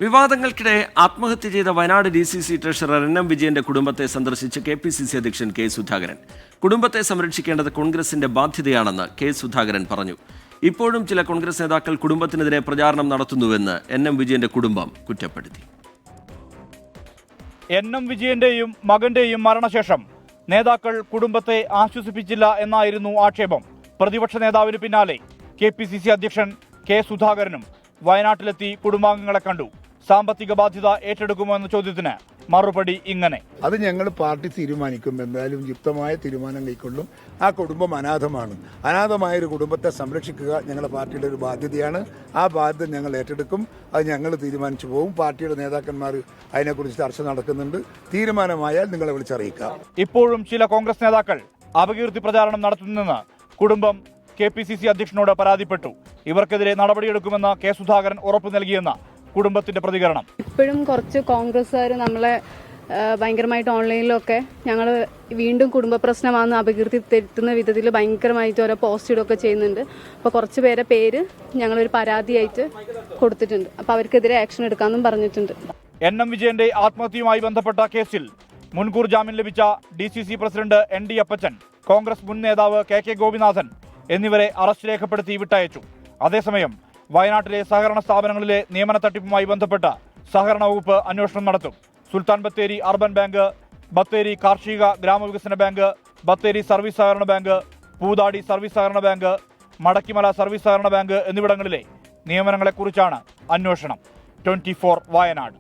വിവാദങ്ങൾക്കിടെ ആത്മഹത്യ ചെയ്ത Wayanad DCC treasurer NM വിജയന്റെ കുടുംബത്തെ സന്ദർശിച്ച് KPCC അധ്യക്ഷൻ K സുധാകരൻ. കുടുംബത്തെ സംരക്ഷിക്കേണ്ടത് കോൺഗ്രസിന്റെ ബാധ്യതയാണെന്ന് K സുധാകരൻ പറഞ്ഞു. ഇപ്പോഴും ചില കോൺഗ്രസ് നേതാക്കൾ കുടുംബത്തിനെതിരെ പ്രചാരണം നടത്തുന്നുവെന്ന് NM വിജയന്റെ കുടുംബം കുറ്റപ്പെടുത്തി. NM വിജയന്റെയും മകന്റെയും മരണശേഷം നേതാക്കൾ കുടുംബത്തെ ആശ്വസിപ്പിച്ചില്ല എന്നായിരുന്നു ആക്ഷേപം. പ്രതിപക്ഷ നേതാവിന് പിന്നാലെ KPCC അധ്യക്ഷൻ K സുധാകരനും വയനാട്ടിലെത്തി കുടുംബാംഗങ്ങളെ കണ്ടു. സാമ്പത്തിക ബാധ്യത ഏറ്റെടുക്കുമോ എന്ന ചോദ്യത്തിന് മറുപടി ഇങ്ങനെ: അത് ഞങ്ങൾ പാർട്ടി തീരുമാനിക്കും. എന്തായാലും യുക്തമായ തീരുമാനം കൈക്കൊള്ളും. ആ കുടുംബം അനാഥമാണ്. അനാഥമായൊരു കുടുംബത്തെ സംരക്ഷിക്കുക ഞങ്ങളുടെ പാർട്ടിയുടെ ഒരു ബാധ്യതയാണ്. ആ ബാധ്യത ഞങ്ങൾ ഏറ്റെടുക്കും. അത് ഞങ്ങൾ തീരുമാനിച്ചു പോകും. പാർട്ടിയുടെ നേതാക്കന്മാർ അതിനെക്കുറിച്ച് ചർച്ച നടക്കുന്നുണ്ട്. തീരുമാനമായാൽ നിങ്ങളെ വിളിച്ചറിയിക്കാം. ഇപ്പോഴും ചില കോൺഗ്രസ് നേതാക്കൾ അപകീർത്തി പ്രചാരണം നടത്തുന്നെന്ന് കുടുംബം KPCC അധ്യക്ഷനോട് പരാതിപ്പെട്ടു. ഇവർക്കെതിരെ നടപടിയെടുക്കുമെന്ന് K സുധാകരൻ ഉറപ്പു നൽകിയെന്ന കുടുംബത്തിന്റെ പ്രതികരണം. ഇപ്പോഴും കുറച്ച് കോൺഗ്രസ്സുകാർ നമ്മളെ ഭയങ്കരമായിട്ട് ഓൺലൈനിലൊക്കെ ഞങ്ങൾ വീണ്ടും കുടുംബ പ്രശ്നമാണെന്ന് അപകീർത്തി തെറ്റുന്ന വിധത്തിൽ ഭയങ്കരമായിട്ട് ഓരോ പോസ്റ്റ് ഇടുകയൊക്കെ ചെയ്യുന്നുണ്ട്. അപ്പോൾ കുറച്ച് പേര് ഞങ്ങളൊരു പരാതിയായിട്ട് കൊടുത്തിട്ടുണ്ട്. അപ്പോൾ അവർക്കെതിരെ ആക്ഷൻ എടുക്കാമെന്നും പറഞ്ഞിട്ടുണ്ട്. NM വിജയന്റെ ആത്മഹത്യയുമായി ബന്ധപ്പെട്ട കേസിൽ മുൻകൂർ ജാമ്യം ലഭിച്ച DCC പ്രസിഡന്റ് ND അപ്പച്ചൻ, കോൺഗ്രസ് മുൻ നേതാവ് KK ഗോപിനാഥൻ എന്നിവരെ അറസ്റ്റ് രേഖപ്പെടുത്തി വിട്ടയച്ചു. അതേസമയം വയനാട്ടിലെ സഹകരണ സ്ഥാപനങ്ങളിലെ നിയമന തട്ടിപ്പുമായി ബന്ധപ്പെട്ട സഹകരണ വകുപ്പ് അന്വേഷണം നടത്തും. സുൽത്താൻ ബത്തേരി അർബൻ ബാങ്ക്, ബത്തേരി കാർഷിക ഗ്രാമവികസന ബാങ്ക്, ബത്തേരി സർവീസ് സഹകരണ ബാങ്ക്, പൂതാടി സർവീസ് സഹകരണ ബാങ്ക്, മടക്കിമല സർവീസ് സഹകരണ ബാങ്ക് എന്നിവിടങ്ങളിലെ നിയമനങ്ങളെക്കുറിച്ചാണ് അന്വേഷണം. 24 വയനാട്.